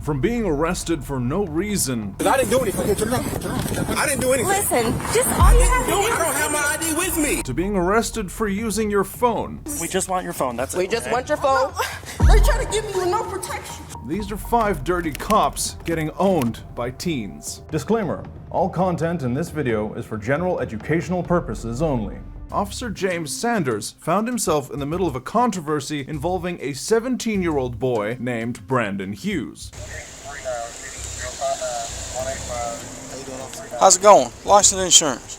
From being arrested for no reason. I didn't do anything. Turn it off. I didn't do anything. Listen, just all you have to do. I don't have my ID with me. To being arrested for using your phone. We just want your phone, that's it. We just want your phone. They try to give me no protection. These are 5 dirty cops getting owned by teens. Disclaimer: all content in this video is for general educational purposes only. Officer James Sanders found himself in the middle of a controversy involving a 17-year-old boy named Brandon Hughes. How's it going? License and insurance.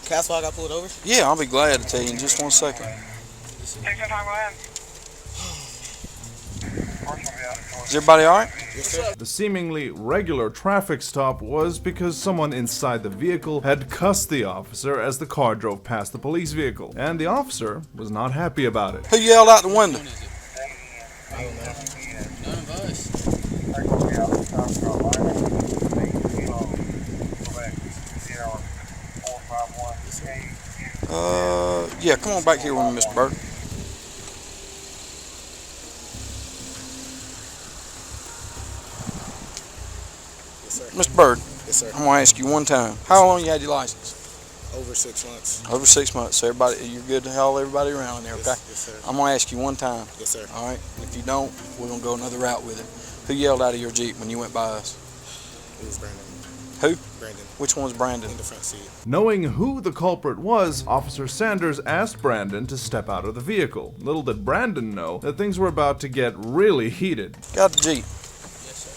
Castle, I got pulled over? Yeah, I'll be glad to tell you in just 1 second. Take some time, go ahead. Is everybody alright? Yes, sir. The seemingly regular traffic stop was because someone inside the vehicle had cussed the officer as the car drove past the police vehicle, and the officer was not happy about it. Who yelled out the window? I don't know. None of us. Yeah, come on back here with me, Mr. Bird. Yes, sir. Mr. Bird, Yes, sir. I'm going to ask you one time. How long you had your license? Over 6 months. Over 6 months. So everybody, you're good to haul everybody around in there, okay? Yes, sir. I'm going to ask you one time. Yes, sir. All right? If you don't, we're going to go another route with it. Who yelled out of your Jeep when you went by us? It was Brandon. Who? Brandon. Which one's Brandon? In the front seat. Knowing who the culprit was, Officer Sanders asked Brandon to step out of the vehicle. Little did Brandon know that things were about to get really heated. Got the Jeep. Yes, sir.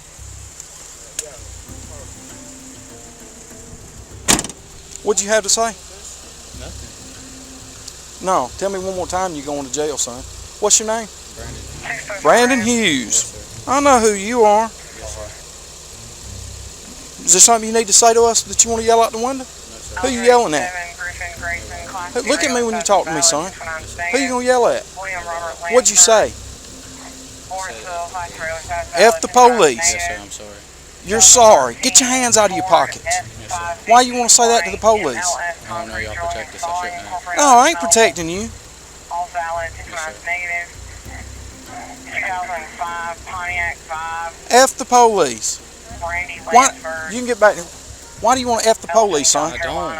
What'd you have to say? Nothing. No. Tell me one more time you're going to jail, son. What's your name? Brandon. Brandon Hughes. Yes, sir. I know who you are. Yes, sir. Is there something you need to say to us that you want to yell out the window? No, sir. Who you yelling at? Hey, Look at me when you talk to me, son. Who you gonna yell at? What'd you say? F the police. Yes, sir. I'm sorry. You're sorry. Get your hands out of your pockets. Yes, sir. Why you want to say that to the police? I don't know. Y'all protect us. I shouldn't have. No, I ain't protecting you. All valid, 69 negative. 2005 Pontiac 5. F the police. Brandy Why? Lansford. You can get back. Why do you want to F the police, son? I don't.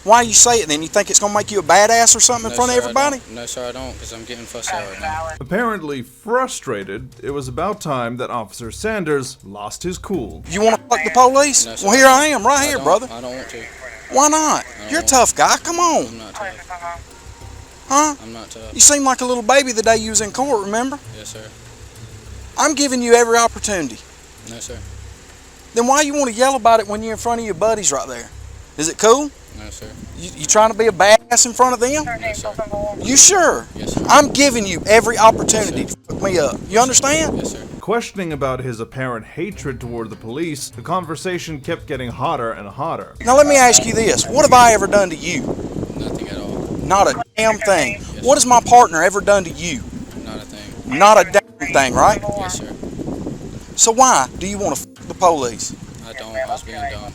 Why you say it then? You think it's gonna make you a badass or something in front of sir, I everybody? don't. No, sir, I don't, because I'm getting fussed out right now. Apparently frustrated, it was about time that Officer Sanders lost his cool. You want to fuck the police? No, sir. Well, here I am, right here, don't- brother. I don't want to. Why not? You're a tough guy. Come I'm on, not tough. huh? I'm not tough. You seem like a little baby the day you was in court. Remember? Yes, sir. I'm giving you every opportunity. No, sir. Then why you want to yell about it when you're in front of your buddies right there? Is it cool? No, sir. You trying to be a badass in front of them? No, sir. You sure? Yes, sir. I'm giving you every opportunity to fuck me up. You understand? Yes, sir. Questioning about his apparent hatred toward the police, the conversation kept getting hotter and hotter. Now let me ask you this. What have I ever done to you? Nothing at all. Not a damn thing. What has my partner ever done to you? Not a thing. Not a damn thing, right? Yes, sir. So why do you want to fuck the police? I don't. I was being dumb.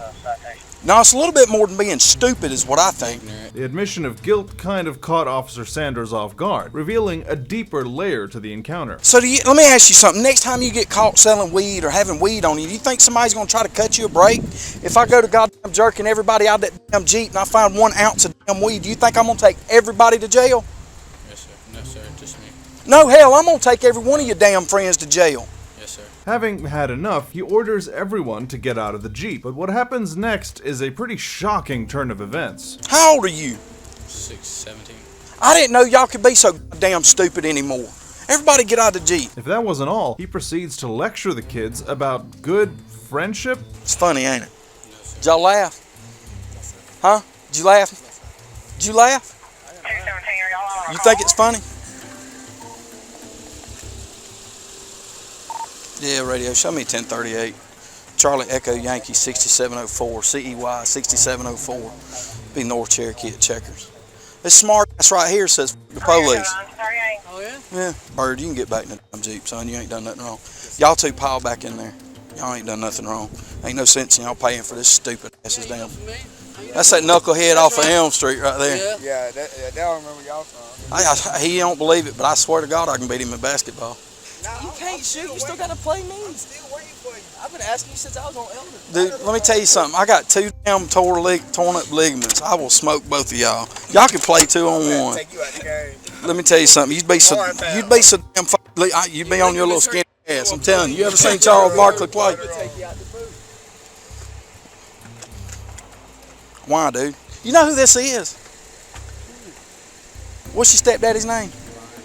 No, it's a little bit more than being stupid is what I think. Ignorant. The admission of guilt kind of caught Officer Sanders off guard, revealing a deeper layer to the encounter. So let me ask you something. Next time you get caught selling weed or having weed on you, do you think somebody's going to try to cut you a break? If I go to goddamn jerking everybody out of that damn Jeep and I find 1 ounce of damn weed, do you think I'm going to take everybody to jail? Yes, sir. No, sir. Just me. No, hell, I'm going to take every one of your damn friends to jail. Yes, sir. Having had enough, he orders everyone to get out of the Jeep. But what happens next is a pretty shocking turn of events. How old are you? 17. I didn't know y'all could be so damn stupid anymore. Everybody get out of the Jeep. If that wasn't all, he proceeds to lecture the kids about good friendship. It's funny, ain't it? Did y'all laugh? Huh? Did you laugh? Did you laugh? 217, are y'all on? You think it's funny? Yeah, radio. Show me 1038. Charlie Echo Yankee 6704. CEY 6704. Be North Cherokee at Checkers. This smart ass right here says the police. Oh, yeah? Yeah. Bird, you can get back in the damn Jeep, son. You ain't done nothing wrong. Y'all two pile back in there. Y'all ain't done nothing wrong. Ain't no sense in y'all paying for this stupid ass's damn. That's that knucklehead off of Elm Street right there. Yeah, they don't remember y'all from. He don't believe it, but I swear to God I can beat him in basketball. You can't shoot. You still got to play me. I'm still waiting for you. I've been asking you since I was on Elder. Dude, let me tell you something. I got 2 damn torn up ligaments. I will smoke both of y'all. Y'all can play 2-on-1. Take you out the game. Let me tell you something. You'd be so damn you'd be on your little skinny ass. I'm telling you. You ever seen Charles Barkley play? Why, dude? You know who this is? What's your stepdaddy's name?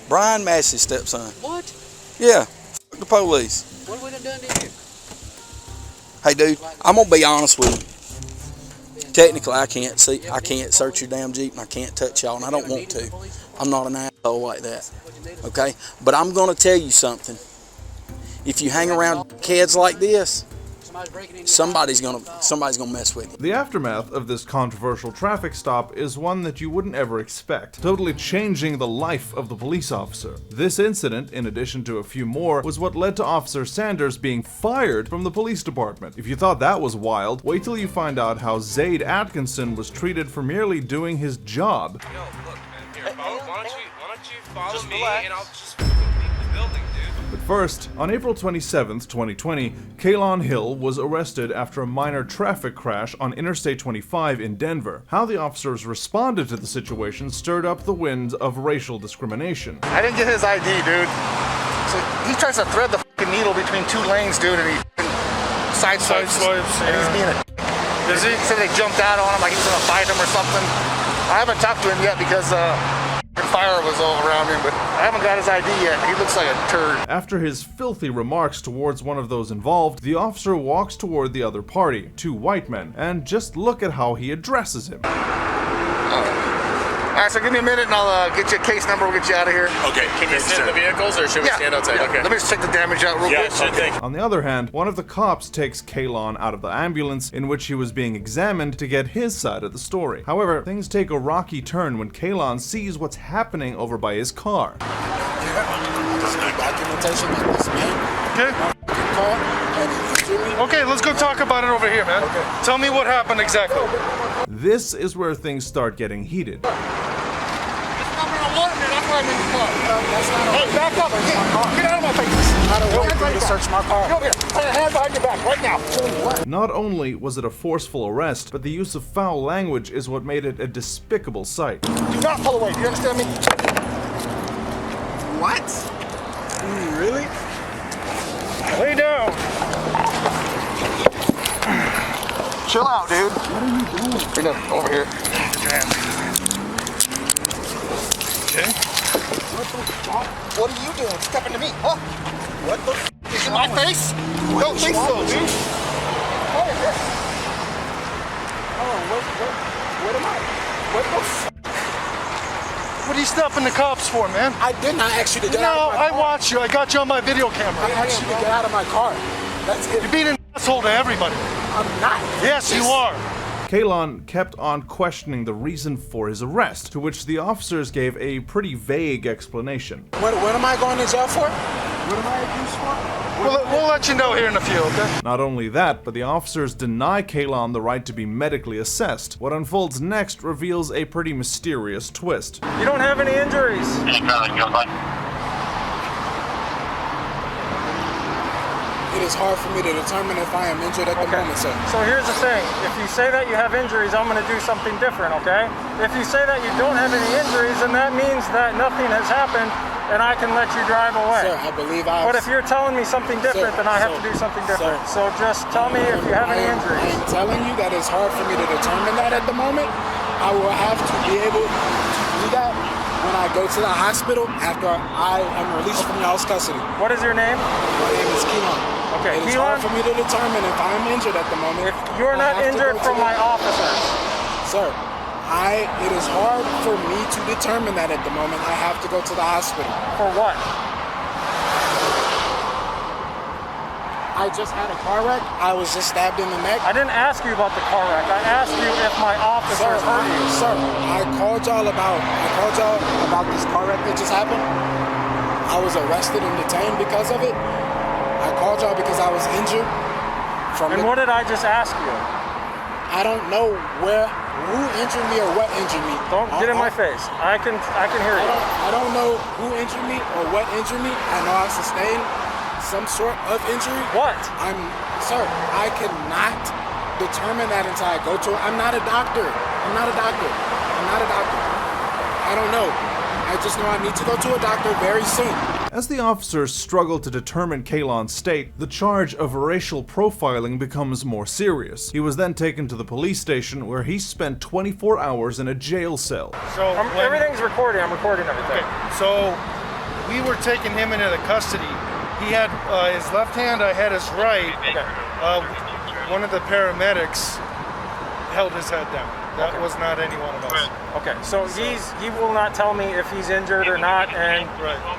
Brian Massey's stepson. What? Yeah. Fuck the police. What have we done to you? Hey, dude, I'm gonna be honest with you. Technically, I can't search your damn Jeep, and I can't touch y'all, and I don't want to. I'm not an asshole like that. Okay? But I'm gonna tell you something. If you hang around kids like this, somebody's gonna mess with you. The aftermath of this controversial traffic stop is one that you wouldn't ever expect, totally changing the life of the police officer. This incident, in addition to a few more, was what led to Officer Sanders being fired from the police department. If you thought that was wild, wait till you find out how Zaid Atkinson was treated for merely doing his job. Yo, look, man, here, why don't you follow me and I'll just leave the building, dude. But first, on April 27th, 2020, Kaylon Hill was arrested after a minor traffic crash on Interstate 25 in Denver. How the officers responded to the situation stirred up the winds of racial discrimination. I didn't get his ID, dude. So he tries to thread the fucking needle between 2 lanes, dude, and he sideswipes, and he's being a Does he? He said they jumped out on him like he was gonna fight him or something. I haven't talked to him yet because fire was all around him, but I haven't got his ID yet. He looks like a turd. After his filthy remarks towards one of those involved, the officer walks toward the other party, 2 white men, and just look at how he addresses him. All right, so give me a minute and I'll get you a case number. We'll get you out of here. Okay, can you sit in the vehicles or should we stand outside? Yeah. Okay. Let me just take the damage out real quick. Sure thing. On the other hand, one of the cops takes Kaylon out of the ambulance in which he was being examined to get his side of the story. However, things take a rocky turn when Kaylon sees what's happening over by his car. Documentation like this, man. Okay, let's go talk about it over here, man. Okay. Tell me what happened exactly. This is where things start getting heated. Hey, back up. Get out of my face. I don't want you to search my car. Come here. Put your hands behind your back right now. Not only was it a forceful arrest, but the use of foul language is what made it a despicable sight. Do not pull away. Do you understand me? What? Really? Lay down. Chill out, dude. What are you doing? Bring it over here. Okay. What are you doing? Stepping to me, huh? What the f*** In my face? Don't think so, dude. What is this? What am I? What the f***? What are you stopping the cops for, man? I did not ask you to get No, out of my I car. watched you. I got you on my video camera. I asked you to get out of my car. That's it. You're being an asshole to everybody. I'm not. Yes, you are. Kaylon kept on questioning the reason for his arrest, to which the officers gave a pretty vague explanation. What am I going to jail for? What am I accused for? We'll let you know here in a few, okay? Not only that, but the officers deny Kaylon the right to be medically assessed. What unfolds next reveals a pretty mysterious twist. You don't have any injuries. It is hard for me to determine if I am injured at the moment, sir. So here's the thing. If you say that you have injuries, I'm going to do something different, okay? If you say that you don't have any injuries, then that means that nothing has happened and I can let you drive away. Sir, I believe I... But if you're telling me something different, then I have to do something different. So just tell me if you have any I injuries. am telling you that it's hard for me to determine that at the moment. I will have to be able to do that when I go to the hospital after I am released from y'all's custody. What is your name? My name is Keelan. Okay, it is hard for me to determine if I am injured at the moment. If you're not injured from my officers. Sir, it is hard for me to determine that at the moment. I have to go to the hospital. For what? I just had a car wreck. I was just stabbed in the neck. I didn't ask you about the car wreck. I asked you if my officers hurt you. Sir, I called y'all about this car wreck that just happened. I was arrested and detained because of it. I called y'all because I was injured. And what did I just ask you? I don't know where who injured me or what injured me. Don't get in my face. I can hear you. I don't know who injured me or what injured me. I know I sustained some sort of injury. What? Sir, I cannot determine that until I go to it. I'm not a doctor. I don't know. I just know I need to go to a doctor very soon. As the officers struggle to determine Kalon's state, the charge of racial profiling becomes more serious. He was then taken to the police station where he spent 24 hours in a jail cell. So everything's recording. I'm recording everything. Okay, so we were taking him into the custody. He had his left hand, I had his right. Okay. One of the paramedics held his head down. That was not any one of us. Okay, so he will not tell me if he's injured or not, and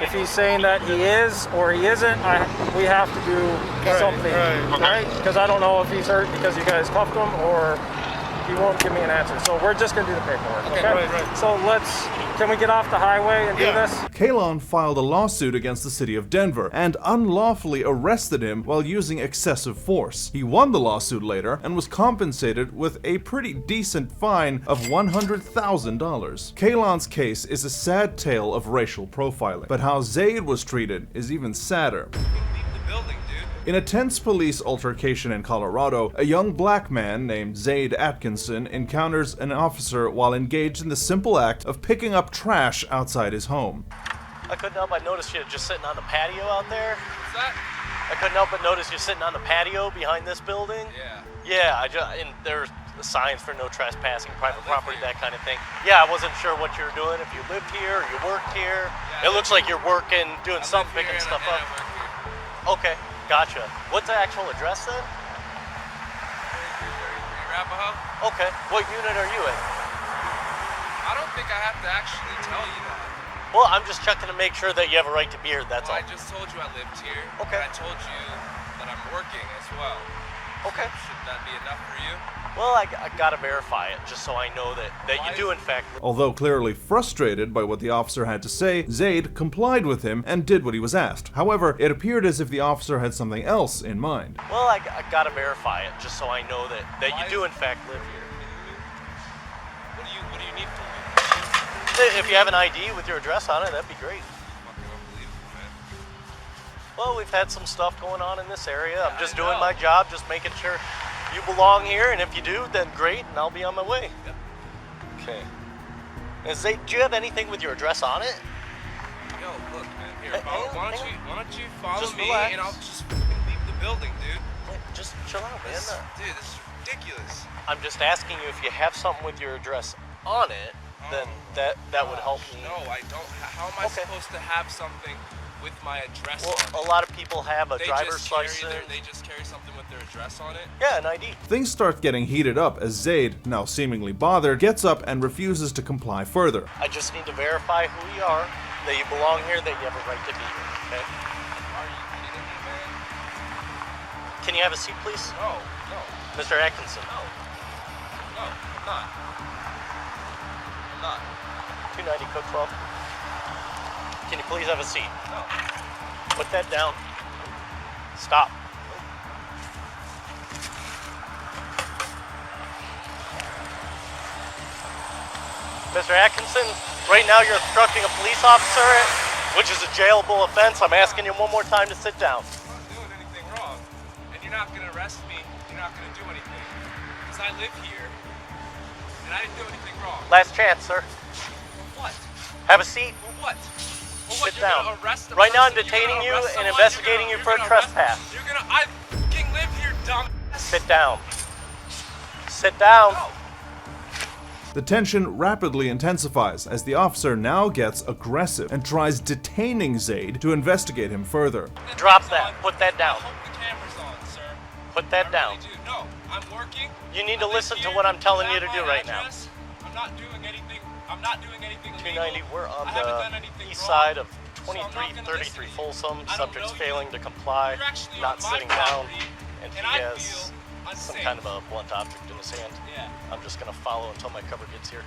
if he's saying that he is or he isn't, we have to do something, right? Because I don't know if he's hurt because you guys cuffed him or he won't give me an answer. So we're just gonna do the paperwork, okay? So can we get off the highway and do this? Kalon filed a lawsuit against the city of Denver and unlawfully arrested him while using excessive force. He won the lawsuit later and was compensated with a pretty decent fine of $100,000. Kalon's case is a sad tale of racial profiling, but how Zaid was treated is even sadder. Leave the building, dude. In a tense police altercation in Colorado, a young black man named Zaid Atkinson encounters an officer while engaged in the simple act of picking up trash outside his home. I couldn't help but notice you just sitting on the patio out there. What's that? I couldn't help but notice you sitting on the patio behind this building. Yeah. Yeah, and there's signs for no trespassing, private property, that kind of thing. Yeah, I wasn't sure what you were doing, if you lived here or you worked here. Yeah, it looks like you're working, doing something, picking stuff up. Okay, gotcha. What's the actual address then? 33 Arapahoe. Okay, what unit are you in? I don't think I have to actually tell you that. Well, I'm just checking to make sure that you have a right to be here, that's all. I just told you I lived here. Okay. And I told you that I'm working as well. Okay. Should that be enough for you? Well, I gotta verify it, just so I know that you do in fact. Although clearly frustrated by what the officer had to say, Zaid complied with him and did what he was asked. However, it appeared as if the officer had something else in mind. Well, I gotta verify it, just so I know that you do in fact live here. What do you need from me? If you have an ID with your address on it, that'd be great. Fucking unbelievable, man. Well, we've had some stuff going on in this area. I'm just doing my job, just making sure you belong here, and if you do, then great, and I'll be on my way. Yep. Okay. Do you have anything with your address on it? Yo, look, man. Here, Hey, why don't you follow Just me relax. and I'll just fucking leave the building, dude. Wait, just chill out, man. Dude, this is ridiculous. I'm just asking you if you have something with your address on it, then that would help me. No, I don't. How am I supposed to have something with my address on it? Well, a lot of people have a driver's license. They just carry something with their address on it? Yeah, an ID. Things start getting heated up as Zaid, now seemingly bothered, gets up and refuses to comply further. I just need to verify who you are, that you belong here, that you have a right to be here, okay? Are you kidding me, man? Can you have a seat, please? No. Mr. Atkinson. No, I'm not. 290 Cook 12. Can you please have a seat? No. Put that down. Stop. Mr. Atkinson, right now you're obstructing a police officer, which is a jailable offense. I'm asking you one more time to sit down. I'm not doing anything wrong. And you're not going to arrest me. You're not going to do anything. Because I live here. And I didn't do anything wrong. Last chance, sir. What? Have a seat. Well, what? Well, Sit you're down. gonna arrest the Right now I'm person? You're detaining gonna you arrest and someone? investigating you for a trespass. I fucking live here, dumb. Sit down. Sit down. No. The tension rapidly intensifies as the officer now gets aggressive and tries detaining Zaid to investigate him further. Drop that. Put that down. I hope the camera's on, sir. Put that down. I really do. No, I'm working. You need to I live listen to here. what I'm telling I you to have do my right now. address. I'm not doing anything. I'm not doing anything 290, illegal. we're on I haven't done the anything east wrong. side of So I'm not gonna 2333 listen to you. Folsom. I don't Subject's know you. failing to comply, You're actually not on my sitting down, property, and he and I has feel some unsafe. kind of a blunt object in his hand. Yeah. I'm just gonna follow until my cover gets here.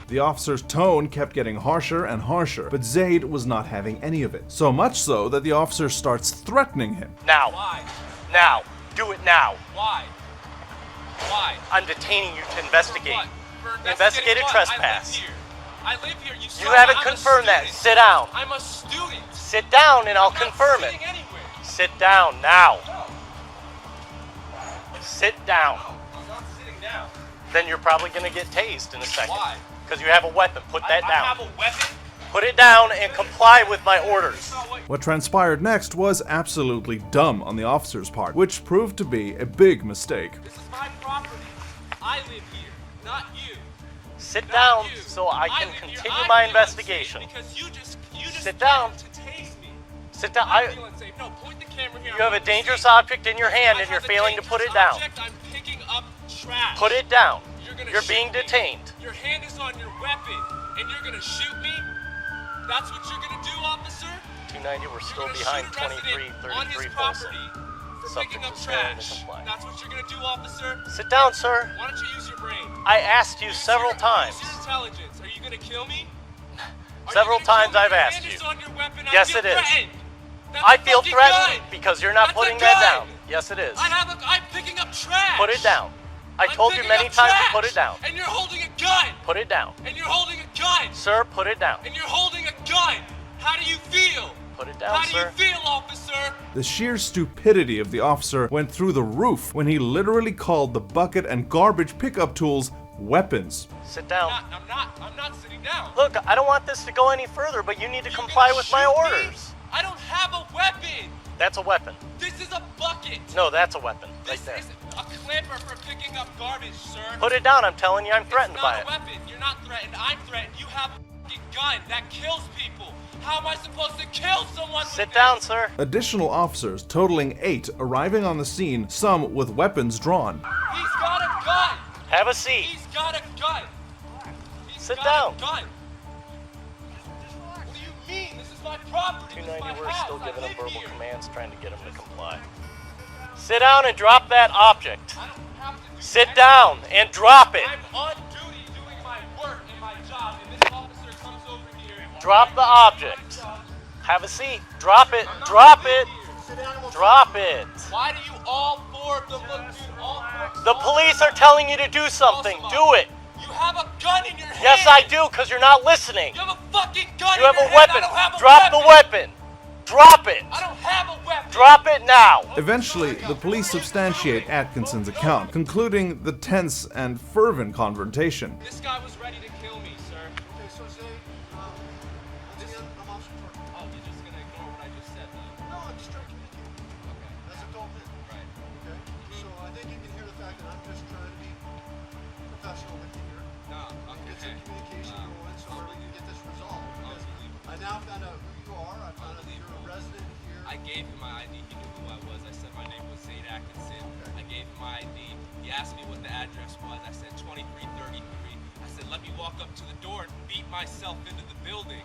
The officer's tone kept getting harsher and harsher, but Zaid was not having any of it. So much so that the officer starts threatening him. Now. Why? Now. Do it now. Why? Why? I'm detaining you to investigate. For Investigated what? trespass. I live here. You You haven't confirmed that. Sit down. I'm a student. Sit down and I'll confirm it. Anywhere. Sit down now. Sit down. I'm not sitting down. Then you're probably going to get tased in a second. Why? Because you have a weapon. Put that down. I have a weapon? Put it down and comply with my orders. What transpired next was absolutely dumb on the officer's part, which proved to be a big mistake. This is my property. I live here, not you. Sit down so I can continue my investigation. Because you just sit down. To tase me. Sit down. I'm feeling safe. No, point the camera here. You have a dangerous object in your hand and you're failing to put it down. I'm picking up trash. Put it down. You're being shoot me. detained. Your hand is on your weapon, and you're gonna shoot me? That's what you're gonna do, officer? 290, we're still behind 2333 Folsom. For picking up trash. That's what you're gonna do, officer? Sit down, sir. Why don't you use your brain? I asked you several times. Use your intelligence. Are you gonna kill me? Several times I've asked you. Yes, it is. I feel threatened because you're not putting that down. Yes, it is. I'm picking up trash. Put it down. I told you many times to put it down. And you're holding a gun. Put it down. And you're holding a gun. Sir, put it down. And you're holding a gun. How do you feel? Put it down, sir. How do you feel, officer? The sheer stupidity of the officer went through the roof when he literally called the bucket and garbage pickup tools weapons. Sit down. I'm not sitting down. Look, I don't want this to go any further, but you need to comply with my orders. I don't have a weapon. That's a weapon. This is a bucket. No, that's a weapon. Right there. This is a clamper for picking up garbage, sir. Put it down. I'm telling you, I'm threatened by it. It's not a weapon. You're not threatened. I'm threatened. You have a fucking gun that kills people. How am I supposed to kill someone? Sit down, sir. Additional officers, totaling 8, arriving on the scene, some with weapons drawn. He's got a gun. Have a seat. He's got a gun. Sit down. A gun. What do you mean? This is my property. 290, we're still giving him verbal commands, trying to get him to comply. Sit down and drop that object. Sit down and drop it. I'm on duty doing my work and my job, and this officer comes over here and drop the object. Have a seat. Drop it. Drop it. Drop it. Why do you all four of them look, dude? All four. The police are telling you to do something. Do it. You have a gun in your hand. Yes, I do, because you're not listening. You have a fucking gun You in have your a hand. weapon. I don't have a Drop weapon. the weapon. Drop it. I don't have a weapon. Drop it now. Eventually, the police substantiate Atkinson's account, concluding the tense and fervent confrontation. This guy was ready to kill me, sir. Okay, so say, once again, I'm Officer Parker. Oh, you're just gonna ignore what I just said, then? No, I'm just trying to communicate. Okay. As a adult men. Right. Okay? So I think you can hear the fact that I'm just trying to be professional with you here. No, Get okay. some communication going so we can get this resolved. Because I now found out who you are. I found out that you're a resident here. I gave him my ID. He knew who I was. I said my name was Zaid Atkinson. I gave him my ID. He asked me what the address was. I said 2333. I said, let me walk up to the door and beat myself into the building.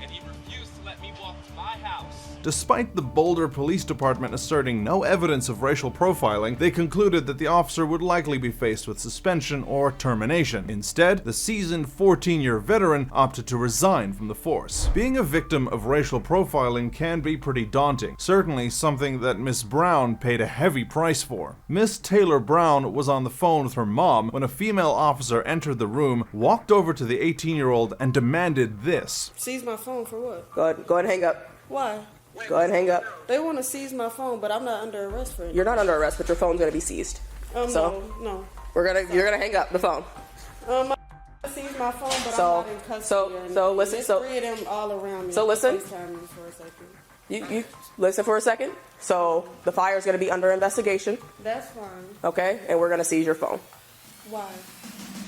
And he refused to let me walk to my house. Despite the Boulder Police Department asserting no evidence of racial profiling, they concluded that the officer would likely be faced with suspension or termination. Instead, the seasoned 14-year veteran opted to resign from the force. Being a victim of racial profiling can be pretty daunting, certainly something that Miss Brown paid a heavy price for. Miss Taylor Brown was on the phone with her mom when a female officer entered the room, walked over to the 18-year-old, and demanded this. Seize my phone for what? Go ahead and hang up. Why? Go ahead and hang up. They want to seize my phone, but I'm not under arrest for it. You're not under arrest, but your phone's gonna be seized. No. You're gonna hang up the phone. I seized my phone, but I'm not in custody. Listen. There's 3 of them all around me. So listen. FaceTime me for a second. You listen for a second. So the fire's gonna be under investigation. That's fine. Okay, and we're gonna seize your phone. Why?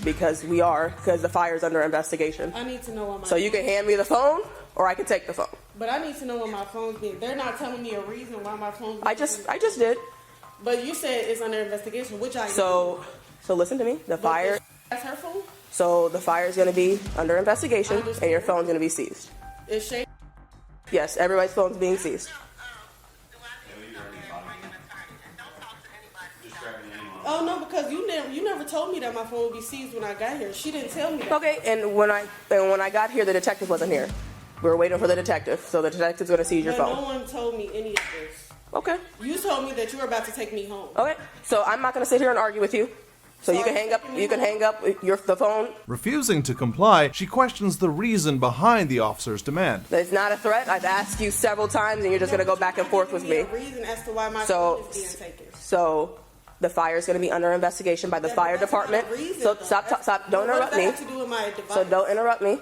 Because the fire's under investigation. I need to know what my. So you can hand me the phone, or I can take the phone. But I need to know what my phone's being. They're not telling me a reason why my phone's. I just did. But you said it's under investigation, which I. So listen to me. The fire. That's her phone. So the fire's going to be under investigation, and your phone's going to be seized. Is Shay? Yes, everybody's phone's being seized. Oh no, because you never told me that my phone would be seized when I got here. She didn't tell me that. Okay, and when I got here, the detective wasn't here. We were waiting for the detective, so the detective's going to seize your but phone. No one told me any of this. Okay. You told me that you were about to take me home. Okay. So I'm not going to sit here and argue with you. So you can hang up. You can hang up the phone. Refusing to comply, she questions the reason behind the officer's demand. It's not a threat. I've asked you several times, and you're just going to go back and forth with me. Reason as to why my phone is being taken. So the fire is going to be under investigation by the fire department. So stop. Don't interrupt me. So don't interrupt me.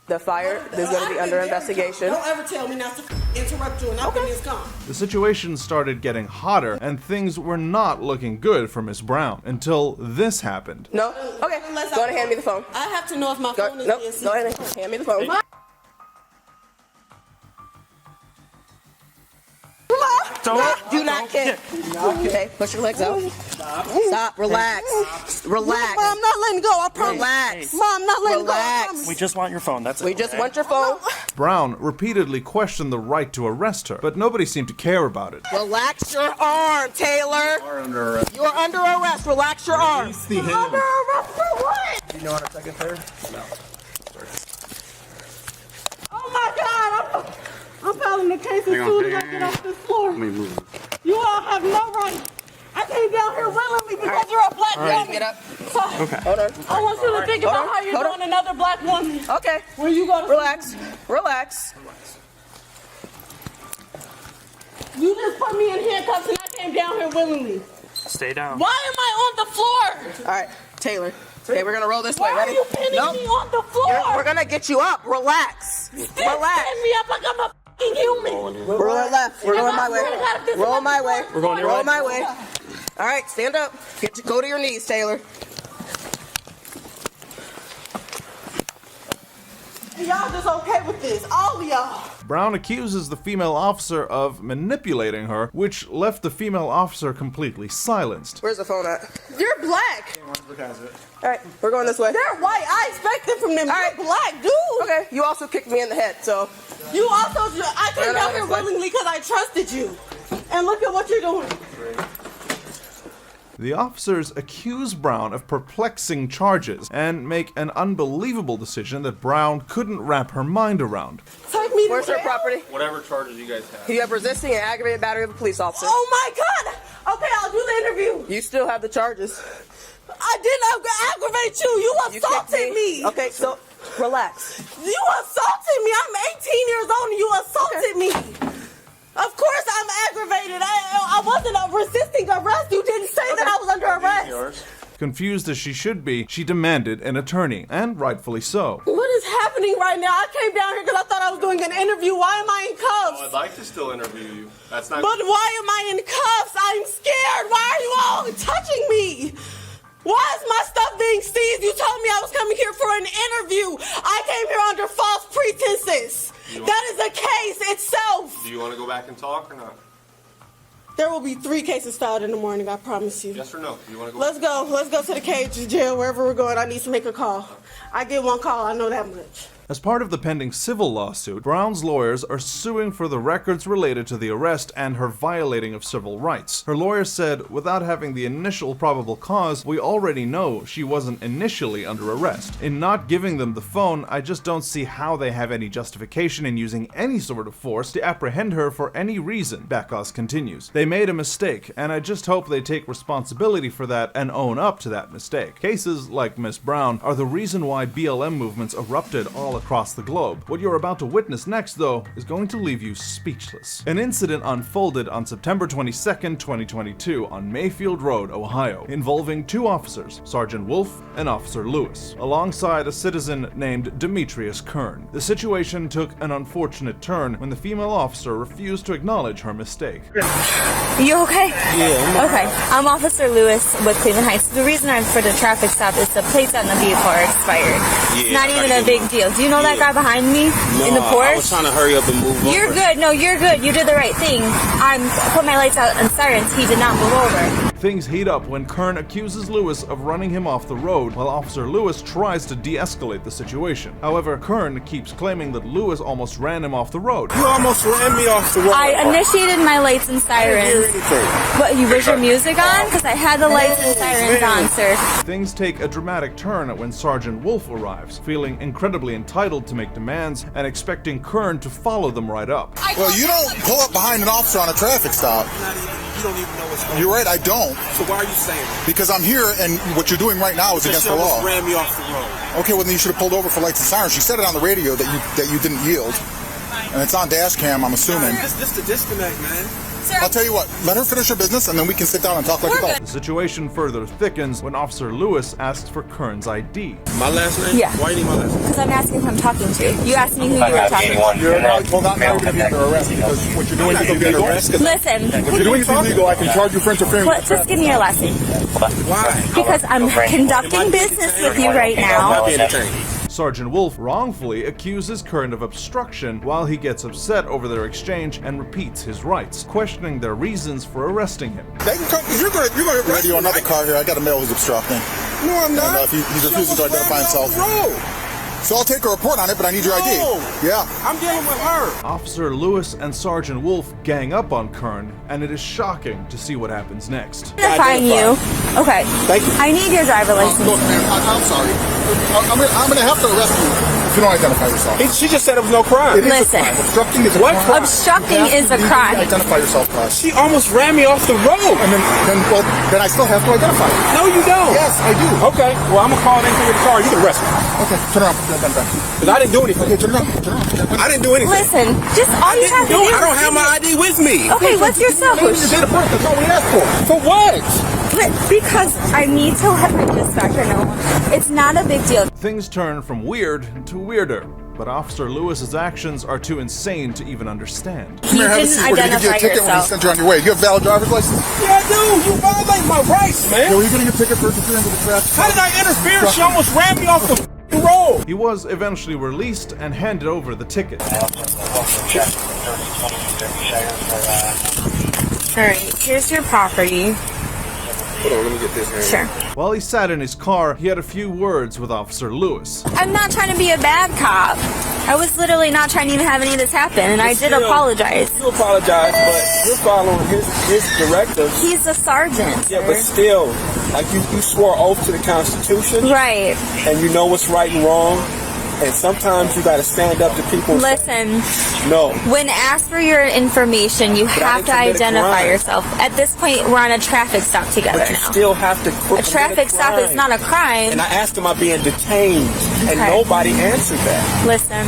The fire is going to be under investigation. Don't ever tell me not to interrupt you, and I've been this calm. The situation started getting hotter, and things were not looking good for Miss Brown until this happened. No? Okay. Go ahead and hand me the phone. I have to know if my phone is being seized. Go ahead and hand me the phone. Do not kick. Okay, push your legs out. Stop. Relax. Relax. Mom, I'm not letting go. I promise. Relax. Mom, I'm not letting go. I Relax. promise. We just want your phone. That's it. We just want your phone. Brown repeatedly questioned the right to arrest her, but nobody seemed to care about it. Relax your arm, Taylor. You are under arrest. You are under arrest. Relax your arm. Release the hand. Under arrest for what? Do you know how to take it there? No. Oh my God! I'm filing the case as soon as I get off this floor. Let me move. You all have no right. I came down here willingly because you're a black woman. Get up. Okay. Hold on. I want you to think about how you're doing another black woman. Okay. When you go to Relax. Relax. You just put me in handcuffs and I came down here willingly. Stay down. Why am I on the floor? All right, Taylor. Okay, we're gonna roll this Why way. Ready? are you pinning me on the floor? We're gonna get you up. Relax. Relax. Pin me up like I'm a fucking human. We're going left. We're going my way. Roll my way. We're going your Roll way. my way. All right, stand up. Go to your knees, Taylor. Y'all just okay with this, all of y'all. Brown accuses the female officer of manipulating her, which left the female officer completely silenced. Where's the phone at? You're black. All right, we're going this way. They're white. I expect it from them. All You're right. black, dude. Okay, you also kicked me in the head, so. You also, I came down here willingly because I trusted you. And look at what you're doing. The officers accuse Brown of perplexing charges and make an unbelievable decision that Brown couldn't wrap her mind around. Take me to Where's her jail? property? Whatever charges you guys have. You have resisting and aggravated battery of a police officer. Oh my God. Okay, I'll do the interview. You still have the charges. I didn't aggravate you. You assaulted me. Okay, so relax. You assaulted me. I'm 18 years old and you assaulted me. Of course I'm aggravated. I wasn't resisting arrest. You didn't say that I was under arrest. Confused as she should be, she demanded an attorney, and rightfully so. What is happening right now? I came down here because I thought I was doing an interview. Why am I in cuffs? I'd like to still interview you. That's not. But why am I in cuffs? I'm scared. Why are you all touching me? Why is my stuff being seized? You told me I was coming here for an interview. I came here under false pretenses. That is the case itself. Do you want to go back and talk or not? There will be 3 cases filed in the morning, I promise you. Yes or no? You want to go? Let's go. Let's go to the cage jail, wherever we're going. I need to make a call. I get 1 call, I know that much. As part of the pending civil lawsuit, Brown's lawyers are suing for the records related to the arrest and her violating of civil rights. Her lawyer said, without having the initial probable cause, we already know she wasn't initially under arrest. In not giving them the phone, I just don't see how they have any justification in using any sort of force to apprehend her for any reason, Backus continues. They made a mistake, and I just hope they take responsibility for that and own up to that mistake. Cases like Miss Brown are the reason why BLM movements erupted all across the globe. What you're about to witness next, though, is going to leave you speechless. An incident unfolded on September 22nd, 2022 on Mayfield Road, Ohio, involving 2 officers, Sergeant Wolf and Officer Lewis, alongside a citizen named Demetrius Kern. The situation took an unfortunate turn when the female officer refused to acknowledge her mistake. You okay? Yeah. Okay. I'm Officer Lewis with Cleveland Heights. The reason I'm for the traffic stop is the plates on the vehicle are expired. It's not even a big deal. Do you know that guy behind me in the Porsche? I was trying to hurry up and move over. You're good. No, you're good. You did the right thing. I put my lights out and sirens. He did not move over. Things heat up when Kern accuses Lewis of running him off the road, while Officer Lewis tries to de-escalate the situation. However, Kern keeps claiming that Lewis almost ran him off the road. You almost ran me off the road. I initiated my lights and sirens. I didn't hear anything. What, was your music on? Because I had the lights and sirens on, sir. Things take a dramatic turn when Sergeant Wolf arrives, feeling incredibly entitled to make demands and expecting Kern to follow them right up. Well, you don't pull up behind an officer on a traffic stop. You don't even know what's going on. You're right, I don't. So why are you saying that? Because I'm here, and what you're doing right now is against the law. You ran me off the road. Okay, well then you should have pulled over for lights and sirens. She said it on the radio that you didn't yield, and it's on dash cam, I'm assuming. This the disconnect, man. I'll tell you what, let her finish her business and then we can sit down and talk like adults. The situation further thickens when Officer Lewis asks for Kern's ID. My last name? Yeah. Why do you need my last name? Because I'm asking who I'm talking to. You asked me who you were talking to. You're not, well, not now you're going to be under arrest because what you're doing is illegal. Listen. What you're doing is illegal. I can charge you for interfering with Just give me your last name. Why? Because I'm conducting business with you right now. Sergeant Wolf wrongfully accuses Kern of obstruction while he gets upset over their exchange and repeats his rights, questioning their reasons for arresting him. They can come, you're going to radio another car here. I got a male who's obstructing. No, I'm not. And, he's refusing to identify himself. So I'll take a report on it, but I need your ID. Yeah. I'm dealing with her. Officer Lewis and Sergeant Wolf gang up on Kern, and it is shocking to see what happens next. Identifying you. Okay. Thank you. I need your driver license. Look, man, I'm sorry. I'm going to have to arrest you if you don't identify yourself. She just said it was no crime. It is a crime. Obstructing is a crime. Obstructing is a crime. Identify yourself, class. She almost ran me off the road. And then I still have to identify you. No, you don't. Yes, I do. Okay. Well, I'm going to call in for the car. You can arrest me. Okay, turn around. Because I didn't do anything. Okay, turn around. I didn't do anything. Listen, just all you have to do is... I don't have my ID with me. Okay, what's your cell phone? Your date of birth, that's all we asked for. For what? Because I need to let my dispatcher know. It's not a big deal. Things turn from weird to weirder, but Officer Lewis's actions are too insane to even understand. Come here, have a seat. We're going to give you a ticket when we send you on your way. You have valid driver's license? Yeah, I do. You violate my rights, man. Yeah, well, you're going to get a ticket for interfering with the traffic. How did I interfere? She almost ran me off the road. He was eventually released and handed over the ticket. Alright, here's your property. Hold on, let me get this hand. Sure. While he sat in his car, he had a few words with Officer Lewis. I'm not trying to be a bad cop. I was literally not trying to even have any of this happen, and I did apologize. You apologize, but you're following his directives. He's a sergeant. Yeah, but still, like you swore oath to the Constitution. Right. And you know what's right and wrong. And sometimes you got to stand up to people. Listen. No. When asked for your information, you have to identify yourself. At this point, we're on a traffic stop together now. But you still have to. A traffic stop is not a crime. And I asked him, am I being detained? And nobody answered that. Listen.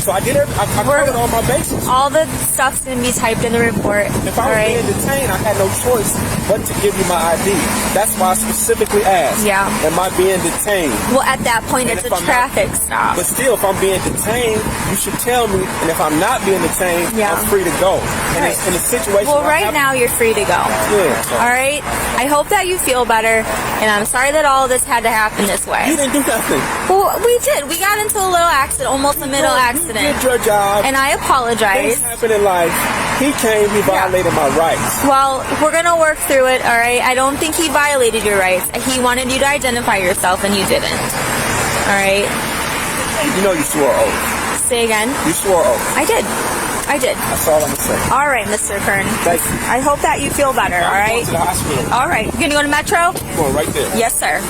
So I did it. I covered all my bases. All the stuff's gonna be typed in the report. If I was being detained, I had no choice but to give you my ID. That's why I specifically asked. Yeah. Am I being detained? Well, at that point, it's a traffic stop. But still, if I'm being detained, you should tell me. And if I'm not being detained, I'm free to go. And in a situation. Well, right now you're free to go. Yeah. All right. I hope that you feel better, and I'm sorry that all of this had to happen this way. You didn't do nothing. Well, we did. We got into a little accident, almost a middle accident. You did your job. And I apologize. Things happen in life. He came, he violated my rights. Well, we're going to work through it, all right? I don't think he violated your rights. He wanted you to identify yourself, and you didn't. All right? You know you swore oath. Say again? You swore oath. I did. That's all I'm going to say. All right, Mr. Kern. Thank you. I hope that you feel better, all right? I'm going to the hospital. All right. You going to go to Metro? Going right there. Yes, sir.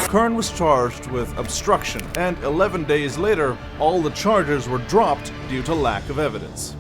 Kern was charged with obstruction, and 11 days later, all the charges were dropped due to lack of evidence.